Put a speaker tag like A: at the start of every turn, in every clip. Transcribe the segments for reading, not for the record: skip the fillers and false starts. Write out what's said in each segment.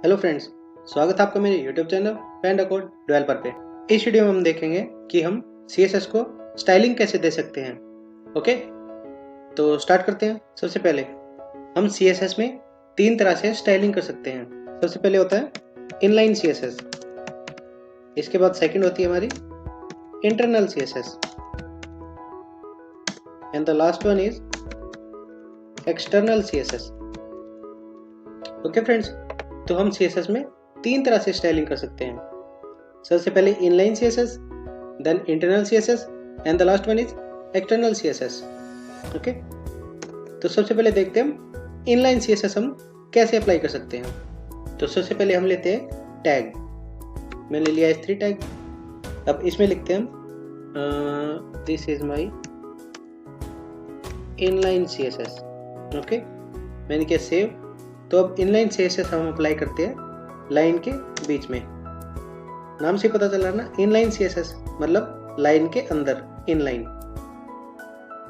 A: Hello friends, स्वागत है आपका मेरे यूट्यूब चैनल पेंडा कोड डेवलपर पे। इस वीडियो में हम देखेंगे कि हम CSS को स्टाइलिंग कैसे दे सकते हैं। ओके, तो स्टार्ट करते हैं। सबसे पहले हम CSS में तीन तरह से स्टाइलिंग कर सकते हैं। सबसे पहले होता है इनलाइन CSS, इसके बाद सेकंड होती है हमारी internal CSS and the last one is external CSS। Okay friends, तो हम CSS में तीन तरह से स्टाइलिंग कर सकते हैं। सबसे पहले inline CSS, then internal CSS and the last one is external CSS। Okay, तो सबसे पहले देखते हैं हम इनलाइन CSS हम कैसे अप्लाई कर सकते हैं। तो सबसे पहले हम लेते हैं टैग। मैंने लिया S3 टैग। अब इसमें लिखते हैं हम this is my inline CSS। Okay, मैंने किया सेव। तो अब इनलाइन CSS हम अप्लाई करते हैं लाइन के बीच में। नाम से पता चला ना, इनलाइन CSS मतलब लाइन के अंदर, इनलाइन।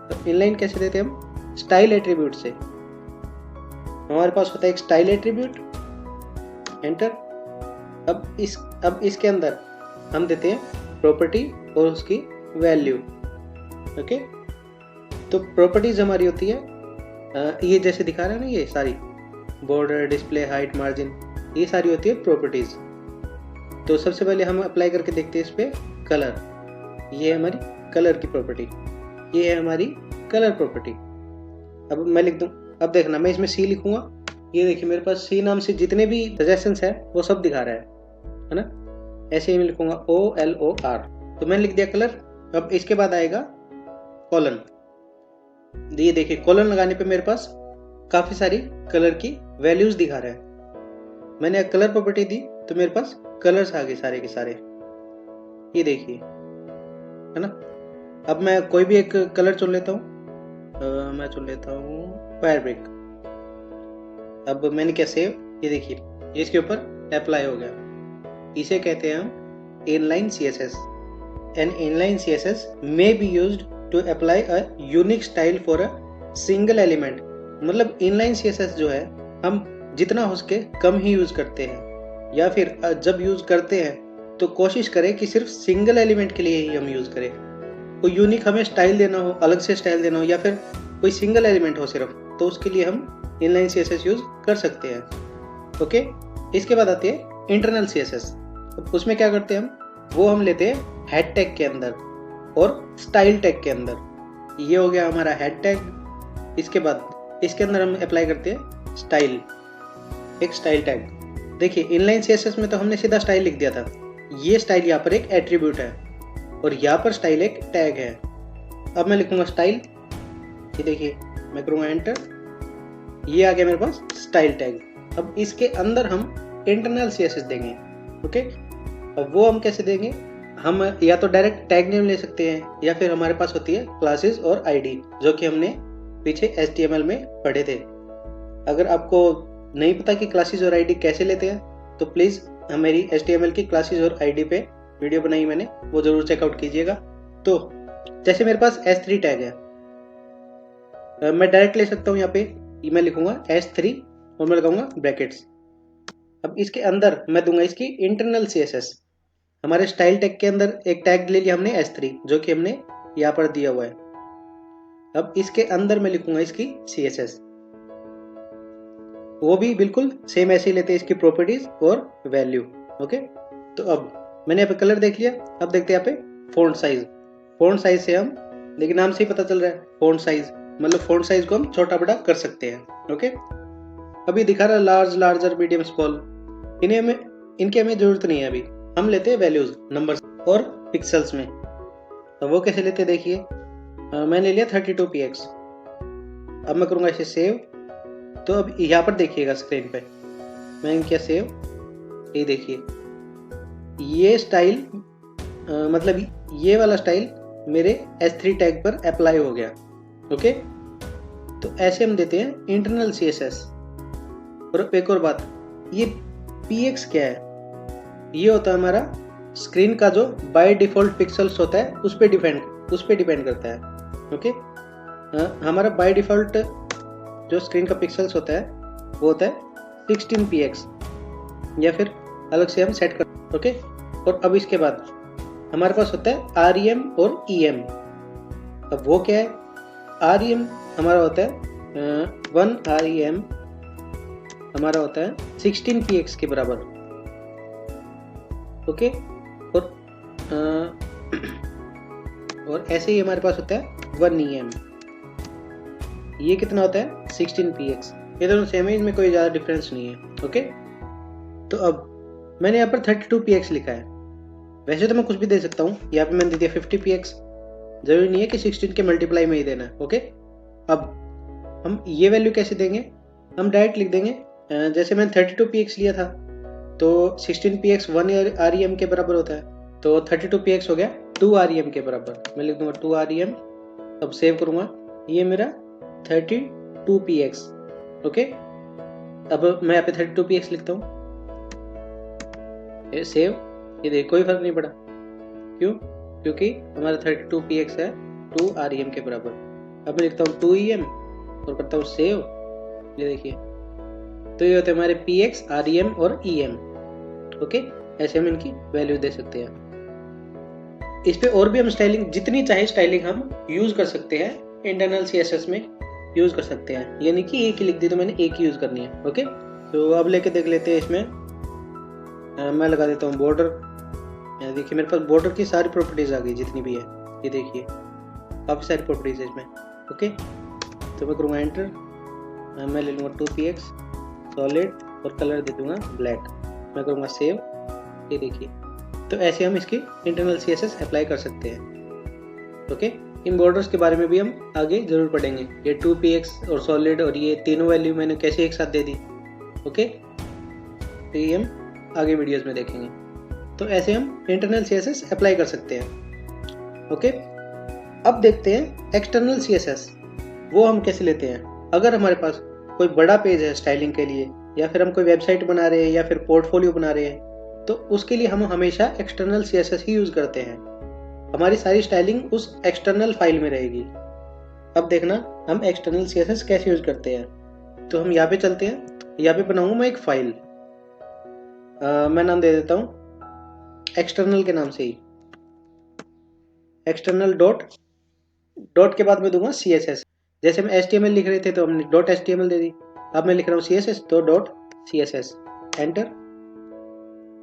A: तो इनलाइन कैसे देते हैं हम? स्टाइल एट्रीब्यूट से। हमारे पास होता है एक स्टाइल एट्रीब्यूट, एंटर। अब इसके अंदर हम देते हैं प्रॉपर्टी और उसकी वैल्यू। ओके, तो प्रॉपर्टीज हमारी होती है ये जैसे दिखा रहा है ना, ये सारी बॉर्डर, डिस्प्ले, हाइट, मार्जिन, ये सारी होती है प्रॉपर्टीज। तो सबसे पहले हम अप्लाई करके देखते हैं इस पे कलर। ये है हमारी कलर की प्रॉपर्टी, ये है हमारी कलर प्रॉपर्टी। अब मैं लिख दूं, अब देखना मैं इसमें C लिखूंगा। ये देखिए मेरे पास C नाम से जितने भी सजेशंस है वो सब दिखा रहा है ना। ऐसे ही मैं लिखूंगा OLOR। तो मैंने लिख दिया कलर। अब इसके बाद आएगा कॉलन। ये देखिए कॉलन लगाने पे मेरे पास काफी सारी कलर की वैल्यूज दिखा रहा है। मैंने कलर प्रॉपर्टी दी तो मेरे पास कलर्स आ गए सारे के सारे। ये देखिए, है ना। अब मैं कोई भी एक कलर चुन लेता हूँ। मैं चुन लेता हूँ फायर ब्रिक। अब मैंने क्या सेव, ये देखिए इसके ऊपर अप्लाई हो गया। इसे कहते हैं हम inline CSS। An inline CSS may be used to apply a unique style for a single element. मतलब इनलाइन CSS जो है हम जितना हो सके कम ही यूज करते हैं, या फिर जब यूज करते हैं तो कोशिश करें कि सिर्फ सिंगल एलिमेंट के लिए ही हम यूज करें। कोई यूनिक हमें स्टाइल देना हो, अलग से स्टाइल देना हो, या फिर कोई सिंगल एलिमेंट हो सिर्फ, तो उसके लिए हम इनलाइन CSS यूज कर सकते हैं। ओके, इसके बाद आती है इंटरनल CSS। उसमें क्या करते हैं वो हम लेते हैं हेड टैग के अंदर और स्टाइल टैग के अंदर। ये हो गया हमारा हेड टैग। इसके बाद इसके अंदर हम अप्लाई करते हैं स्टाइल, एक स्टाइल टैग। देखिए इनलाइन CSS में तो हमने सीधा स्टाइल लिख दिया था। ये स्टाइल यहाँ पर एक एट्रीब्यूट है और यहाँ पर स्टाइल एक टैग है। अब मैं लिखूंगा स्टाइल। ये देखिए मैं करूंगा एंटर, ये आ गया मेरे पास स्टाइल टैग। अब इसके अंदर हम इंटरनल CSS देंगे। ओके, अब वो हम कैसे देंगे? हम या तो डायरेक्ट टैग नेम ले सकते हैं, या फिर हमारे पास होती है क्लासेस और ID, जो कि हमने पीछे HTML में पढ़े थे। अगर आपको नहीं पता कि क्लासेस और ID कैसे लेते हैं तो प्लीज हमारी HTML की क्लासेस और ID पे वीडियो बनाई मैंने, वो जरूर चेकआउट कीजिएगा। तो जैसे मेरे पास S3 टैग है, मैं डायरेक्ट ले सकता हूँ। यहाँ पे मैं लिखूंगा S3 और मैं लगाऊंगा ब्रैकेट्स। अब इसके अंदर मैं दूंगा इसकी इंटरनल CSS। हमारे स्टाइल टैग के अंदर एक टैग ले लिया हमने S3, जो कि हमने यहाँ पर दिया हुआ है। अब इसके अंदर मैं लिखूंगा इसकी CSS। वो भी बिल्कुल सेम ऐसे ही लेते हैं, इसकी प्रॉपर्टीज और वैल्यू। ओके, तो अब मैंने यहाँ पे कलर देख लिया। अब देखते हैं यहाँ पे फॉन्ट साइज। फॉन्ट साइज से हम, लेकिन नाम से ही पता चल रहा है फॉन्ट साइज मतलब फॉन्ट साइज को हम छोटा बड़ा कर सकते हैं। ओके, अभी दिखा रहा है लार्ज, लार्जर, मीडियम, स्मॉल। इनकी हमें जरूरत नहीं है। अभी हम लेते हैं वैल्यूज, नंबर्स और पिक्सल्स में। तो वो कैसे लेते हैं देखिए, मैंने लिया 32px। अब मैं करूंगा इसे सेव। तो अब यहाँ पर देखिएगा स्क्रीन पे मैंने क्या सेव, ये देखिए ये स्टाइल मतलब ये वाला स्टाइल मेरे S3 टैग पर अप्लाई हो गया। ओके, तो ऐसे हम देते हैं इंटरनल CSS। और एक और बात, ये px क्या है? ये होता है हमारा स्क्रीन का जो बाय डिफॉल्ट पिक्सल्स होता है उस पे डिपेंड करता है। ओके, हमारा बाय डिफॉल्ट जो स्क्रीन का पिक्सल्स होता है वो होता है 16px। या फिर अलग से हम सेट कर। ओके, और अब इसके बाद हमारे पास होता है REM और EM। अब वो क्या है? REM हमारा होता है 1 REM हमारा होता है 16 px के बराबर। ओके, और ऐसे ही हमारे पास होता है 1 EM। ये कितना होता है? 16 px। ये दोनों सेम है, इनमें कोई ज़्यादा डिफरेंस नहीं है। ओके, तो अब मैंने यहाँ पर 32 px लिखा है। वैसे तो मैं कुछ भी दे सकता हूँ, यहाँ पे मैंने दे दिया 50 px। जरूरी नहीं है कि 16 के मल्टीप्लाई में ही देना है। ओके, अब हम ये वैल्यू कैसे देंगे? हम डायरेक्ट लिख देंगे, जैसे मैंने 32 px लिया था तो 16 px 1 REM के बराबर होता है, तो 32 px हो गया 2 REM के बराबर। मैं लिख दूंगा 2 REM। अब सेव करूंगा, ये मेरा 32 px। ओके, अब मैं यहाँ पे 32 px लिखता हूँ, सेव। ये देखो कोई फर्क नहीं पड़ा। क्यों? क्योंकि हमारा 32 px है 2 REM के बराबर। अब मैं लिखता हूँ 2 EM और करता हूँ सेव। ये देखिए, तो ये होते हैं हमारे px, REM और EM। ओके, ऐसे हम इनकी वैल्यू दे सकते हैं। इस पे और भी हम स्टाइलिंग जितनी चाहे स्टाइलिंग हम यूज कर सकते हैं, इंटरनल CSS में यूज कर सकते हैं। यानी कि एक ही लिख दी तो मैंने एक ही यूज करनी है। ओके, तो अब लेके देख लेते हैं। इसमें मैं लगा देता हूँ बॉर्डर। देखिए मेरे पास बॉर्डर की सारी प्रॉपर्टीज आ गई जितनी भी है। ये देखिए काफ़ी सारी प्रॉपर्टीज है इसमें। ओके, तो मैं करूँगा एंटर। मैं ले लूँगा 2 px सॉलिड और कलर दे दूँगा ब्लैक। मैं करूँगा सेव। ये देखिए, तो ऐसे हम इसकी इंटरनल CSS अप्लाई कर सकते हैं। ओके, इन बॉर्डर्स के बारे में भी हम आगे जरूर पढ़ेंगे। ये 2 px और सॉलिड और ये तीनों वैल्यू मैंने कैसे एक साथ दे दी। ओके, तो ये हम आगे वीडियोस में देखेंगे। तो ऐसे हम इंटरनल CSS अप्लाई कर सकते हैं। ओके, अब देखते हैं एक्सटर्नल CSS, वो हम कैसे लेते हैं। अगर हमारे पास कोई बड़ा पेज है स्टाइलिंग के लिए, या फिर हम कोई वेबसाइट बना रहे हैं या फिर पोर्टफोलियो बना रहे हैं, तो उसके लिए हम हमेशा एक्सटर्नल CSS ही यूज करते हैं। हमारी सारी स्टाइलिंग उस एक्सटर्नल फाइल में रहेगी। अब देखना हम एक्सटर्नल CSS कैसे यूज करते हैं। तो हम यहाँ पे चलते हैं, यहाँ पे बनाऊंगा मैं एक फाइल। मैं नाम दे देता हूँ एक्सटर्नल के नाम से ही, एक्सटर्नल डॉट के बाद में दूंगा CSS। जैसे हम HTML लिख रहे थे तो हमने .html दे दी। अब मैं लिख रहा हूँ CSS तो .css, एंटर।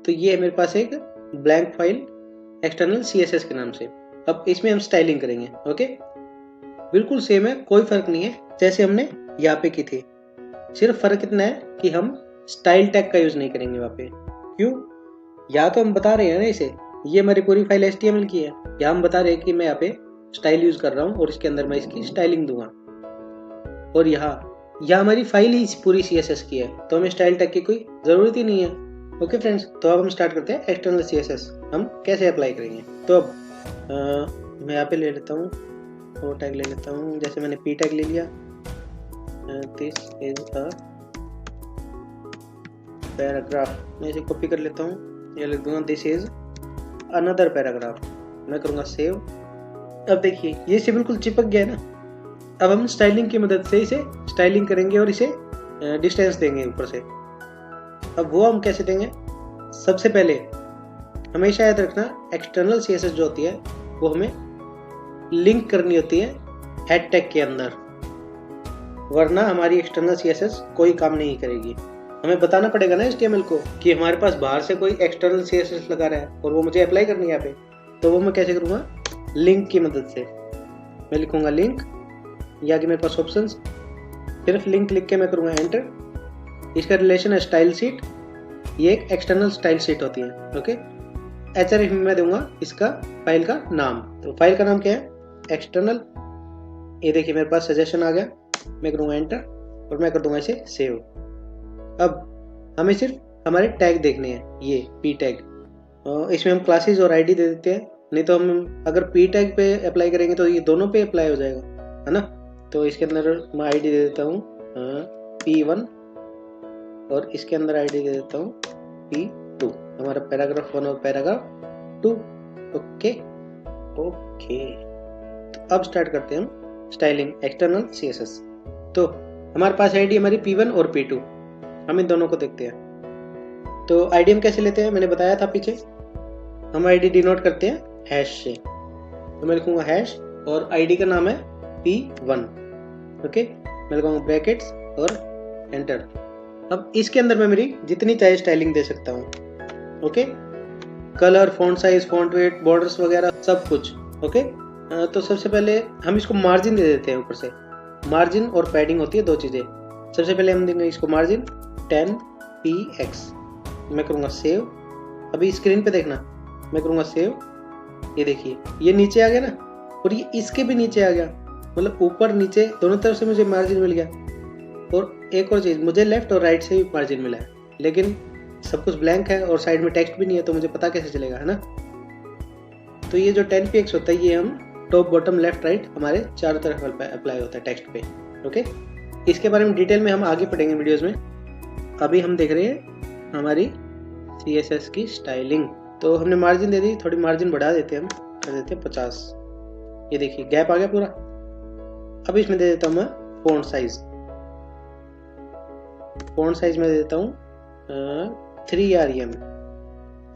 A: तो ये है मेरे पास एक ब्लैंक फाइल एक्सटर्नल CSS के नाम से। अब इसमें हम स्टाइलिंग करेंगे। ओके, बिल्कुल सेम है, कोई फर्क नहीं है जैसे हमने यहाँ पे की थी। सिर्फ फर्क इतना है कि हम स्टाइल टैग का यूज नहीं करेंगे वहाँ पे। क्यों? या तो हम बता रहे हैं ना इसे, ये हमारी पूरी फाइल HTML की है, या हम बता रहे हैं कि मैं यहाँ पे स्टाइल यूज कर रहा हूँ और इसके अंदर मैं इसकी स्टाइलिंग दूंगा। और यहाँ हमारी फाइल ही पूरी CSS की है, तो हमें स्टाइल टैग की कोई जरूरत ही नहीं है। ओके फ्रेंड्स, तो अब हम स्टार्ट करते हैं एक्सटर्नल CSS हम कैसे अप्लाई करेंगे। तो अब मैं यहाँ पे ले लेता हूँ वो टैग ले लेता हूँ। जैसे मैंने P टैग ले लिया, दिस इज अ पैराग्राफ, मैं इसे कॉपी कर लेता हूँ। ये लिख दूंगा दिस इज अनदर पैराग्राफ। मैं करूँगा सेव। अब देखिए ये से बिल्कुल चिपक गया है ना। अब हम स्टाइलिंग की मदद से इसे स्टाइलिंग करेंगे और इसे डिस्टेंस देंगे ऊपर से। अब वो हम कैसे देंगे? सबसे पहले हमेशा याद रखना एक्सटर्नल CSS जो होती है वो हमें लिंक करनी होती है हेड टैग के अंदर, वरना हमारी एक्सटर्नल CSS कोई काम नहीं करेगी। हमें बताना पड़ेगा ना HTML को कि हमारे पास बाहर से कोई एक्सटर्नल CSS लगा रहा है और वो मुझे अप्लाई करनी है यहाँ पे। तो वो मैं कैसे करूँगा? लिंक की मदद से। मैं लिखूँगा लिंक, या कि मेरे पास ऑप्शंस, सिर्फ लिंक लिख के मैं करूँगा एंटर। इसका रिलेशन है स्टाइल शीट, ये एक एक्सटर्नल स्टाइल शीट होती है। ओके, href में मैं दूंगा इसका फाइल का नाम। तो फाइल का नाम क्या है? एक्सटर्नल। ये देखिए मेरे पास सजेशन आ गया, मैं करूँगा एंटर और मैं कर दूंगा इसे सेव। अब हमें सिर्फ हमारे टैग देखने हैं, ये P टैग। इसमें हम क्लासेस और ID दे देते हैं, नहीं तो हम अगर P टैग पे अप्लाई करेंगे तो ये दोनों पे अप्लाई हो जाएगा, है ना। तो इसके अंदर मैं ID दे देता हूँ P1 और इसके अंदर ID दे देता हूँ P2। हमारा पैराग्राफ 1 और पैराग्राफ 2। ओके, तो अब स्टार्ट करते हैं हम स्टाइलिंग एक्सटर्नल CSS। तो हमारे पास ID हमारी P1 और P2, हम इन दोनों को देखते हैं। तो आईडी हम कैसे लेते हैं, मैंने बताया था पीछे, हम आईडी डिनोट करते हैं हैश से। तो मैं लिखूंगा हैश और आईडी का नाम है P1। ओके, मैं लगाऊंगा ब्रैकेट्स और एंटर। अब इसके अंदर मैं मेरी जितनी चाहे स्टाइलिंग दे सकता हूँ। Okay, colour, font size, font weight, borders वगैरह सब कुछ। ओके, तो सबसे पहले हम इसको मार्जिन दे देते हैं ऊपर से। मार्जिन और पैडिंग होती है दो चीज़ें। सबसे पहले हम देंगे इसको मार्जिन 10px। मैं करूँगा सेव। अभी स्क्रीन पे देखना, मैं करूँगा सेव। ये देखिए ये नीचे आ गया ना, और ये इसके भी नीचे आ गया, मतलब ऊपर नीचे दोनों तरफ से मुझे मार्जिन मिल गया। और एक और चीज़, मुझे लेफ्ट और राइट से भी मार्जिन मिला है, लेकिन सब कुछ ब्लैंक है और साइड में टेक्स्ट भी नहीं है, तो मुझे पता कैसे चलेगा, है ना। तो ये जो 10px होता है ये हम टॉप बॉटम लेफ्ट राइट हमारे चारों तरफ अप्लाई होता है टेक्स्ट पे। ओके, इसके बारे में डिटेल में हम आगे पढ़ेंगे वीडियोस में। अभी हम देख रहे हैं हमारी CSS की स्टाइलिंग। तो हमने मार्जिन दे दी, थोड़ी मार्जिन बढ़ा देते हैं, हम कर देते हैं 50। ये देखिए गैप आ गया पूरा। अब इसमें दे देता हूँ मैं फॉन्ट साइज। फॉन्ट साइज में दे देता हूँ 3rem।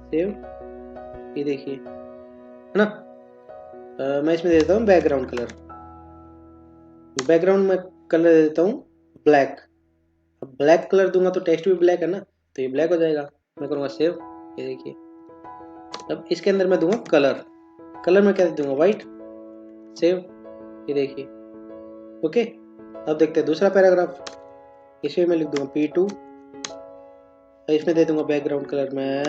A: सेव। ये देखिए, है ना। मैं इसमें दे देता हूँ बैकग्राउंड कलर। बैकग्राउंड में कलर दे देता हूँ ब्लैक। अब ब्लैक कलर दूंगा तो टेक्स्ट भी ब्लैक है ना, तो ये ब्लैक हो जाएगा। मैं करूँगा सेव। ये देखिए, अब इसके अंदर मैं दूंगा कलर। कलर में क्या दूंगा, वाइट। सेव। ये देखिए, ओके। अब देखते हैं दूसरा पैराग्राफ। इसमें मैं लिख दूंगा P2। इसमें दे दूंगा बैकग्राउंड कलर में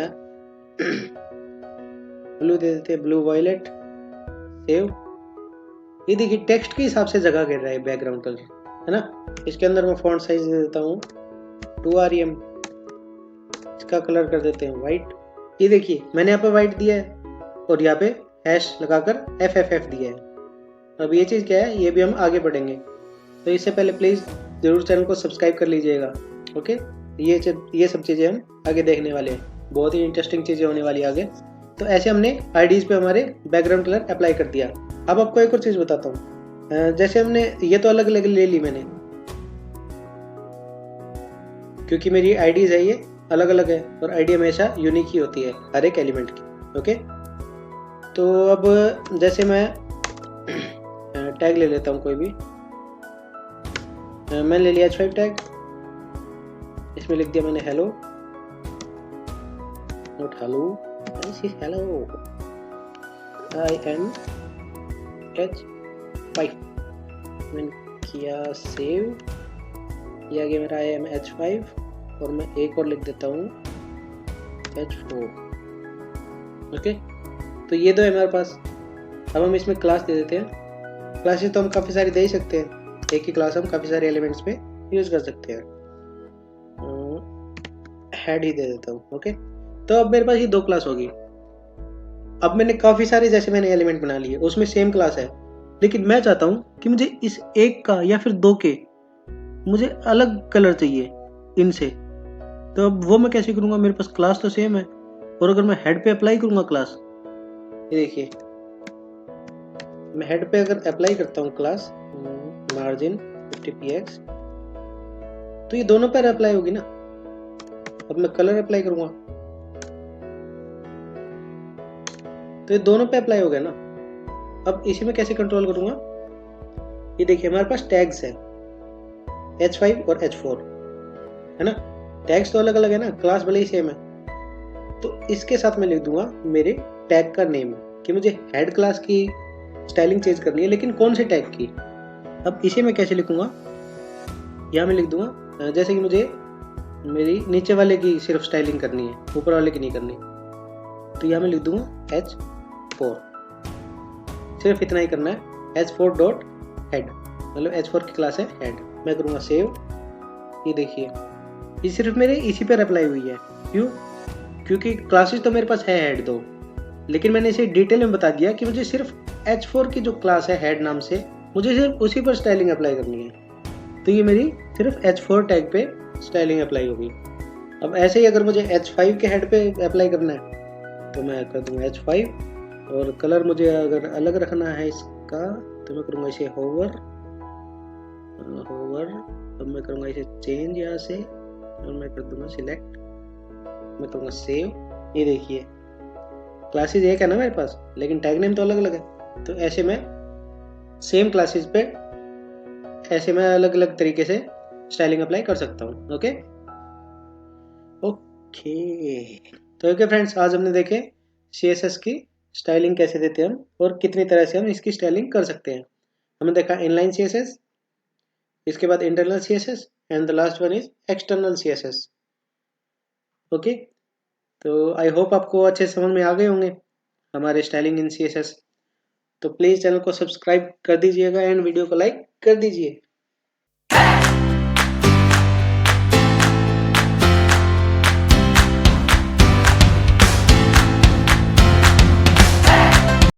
A: ब्लू दे देते हैं, ब्लू वायलेट। सेव। ये देखिए टेक्स्ट के हिसाब से जगह घेर रहा है बैकग्राउंड कलर, है ना। इसके अंदर मैं फॉन्ट साइज दे देता हूँ 2rem। इसका कलर कर देते हैं वाइट। ये देखिए मैंने यहाँ पे वाइट दिया है और यहाँ पे हैश लगाकर FFF दिया है। अब ये चीज़ क्या है ये भी हम आगे पढ़ेंगे, तो इससे पहले प्लीज़ ज़रूर चैनल को सब्सक्राइब कर लीजिएगा। ओके, ये सब चीज़ें हम आगे देखने वाले हैं, बहुत ही इंटरेस्टिंग चीज़ें होने वाली आगे। तो ऐसे हमने आईडीज़ पे हमारे बैकग्राउंड कलर अप्लाई कर दिया। अब आपको एक और चीज़ बताता हूँ। जैसे हमने ये तो अलग अलग ले ली मैंने, क्योंकि मेरी आईडीज़ है ये अलग अलग है और आईडी हमेशा यूनिक ही होती है हर एक एलिमेंट की। ओके, तो अब जैसे मैं टैग ले लेता हूँ कोई भी। मैंने ले लिया H5 टैग। इसमें लिख दिया मैंने hello, not hello, hello, IMH5। मैंने किया सेव। ये आ गया मेरा IMH5 और मैं एक और लिख देता हूँ H4। ओके, तो ये दो है हमारे पास। अब हम इसमें क्लास दे देते हैं। क्लासेस तो हम काफ़ी सारी दे ही सकते हैं, एक ही क्लास हम काफ़ी सारे एलिमेंट्स पे यूज़ कर सकते हैं। हेड ही दे देता हूँ। ओके, तो अब मेरे पास ये दो क्लास होगी। अब मैंने काफ़ी सारे जैसे मैंने एलिमेंट बना लिए, उसमें सेम क्लास है, लेकिन मैं चाहता हूँ कि मुझे इस एक का या फिर दो के मुझे अलग कलर चाहिए इनसे। तो अब वो मैं कैसे करूँगा, मेरे पास क्लास तो सेम है, और अगर मैं हेड पे अप्लाई करूँगा क्लास, ये देखिए मैं हेड पे अगर अप्लाई करता हूँ क्लास मार्जिन 50px, तो ये दोनों पर अप्लाई होगी ना। अब मैं कलर अप्लाई करूँगा तो ये दोनों पे अप्लाई हो गया ना। अब इसी में कैसे कंट्रोल करूँगा, ये देखिए हमारे पास टैग्स है H5 और H4, है ना। टैग्स तो अलग अलग है ना, क्लास भले ही सेम है। तो इसके साथ मैं लिख दूंगा मेरे टैग का नेम, कि मुझे हेड क्लास की स्टाइलिंग चेंज करनी है, लेकिन कौन से टैग की। अब इसे मैं कैसे लिखूंगा, यहाँ मैं लिख दूंगा जैसे कि मुझे मेरी नीचे वाले की सिर्फ स्टाइलिंग करनी है, ऊपर वाले की नहीं करनी, तो यहाँ मैं लिख दूंगा H4। सिर्फ इतना ही करना है, H4 डॉट हेड, मतलब H4 की क्लास है हेड। मैं करूँगा सेव। ये देखिए ये सिर्फ मेरे इसी पर अप्लाई हुई है। क्यों, क्योंकि क्लासेस तो मेरे पास है हेड दो, लेकिन मैंने इसे डिटेल में बता दिया कि मुझे सिर्फ H4 की जो क्लास है हेड नाम से, मुझे सिर्फ उसी पर स्टाइलिंग अप्लाई करनी है। तो ये मेरी सिर्फ H4 टैग पे स्टाइलिंग अप्लाई होगी। अब ऐसे ही अगर मुझे H5 के हेड पे अप्लाई करना है तो मैं कर दूंगा H5, और कलर मुझे अगर अलग रखना है इसका तो मैं करूँगा इसे होवर। अब मैं करूँगा इसे चेंज यहाँ से, और मैं कर दूंगा सिलेक्ट मैं कहूँगा सेव, ये देखिए क्लासेज एक है ना मेरे पास, लेकिन टैग नेम तो अलग अलग है। तो ऐसे में सेम क्लासेज पे ऐसे मैं अलग अलग तरीके से स्टाइलिंग अप्लाई कर सकता हूँ। ओके तो ओके फ्रेंड्स, आज हमने देखे CSS की स्टाइलिंग कैसे देते हैं हम, और कितनी तरह से हम इसकी स्टाइलिंग कर सकते हैं। हमने देखा इनलाइन CSS, इसके बाद internal CSS, and the last one is external CSS। Okay, तो आई होप आपको अच्छे समझ में आ गए होंगे हमारे स्टाइलिंग इन CSS। तो प्लीज़ चैनल को सब्सक्राइब कर दीजिएगा एंड वीडियो को लाइक कर दीजिए।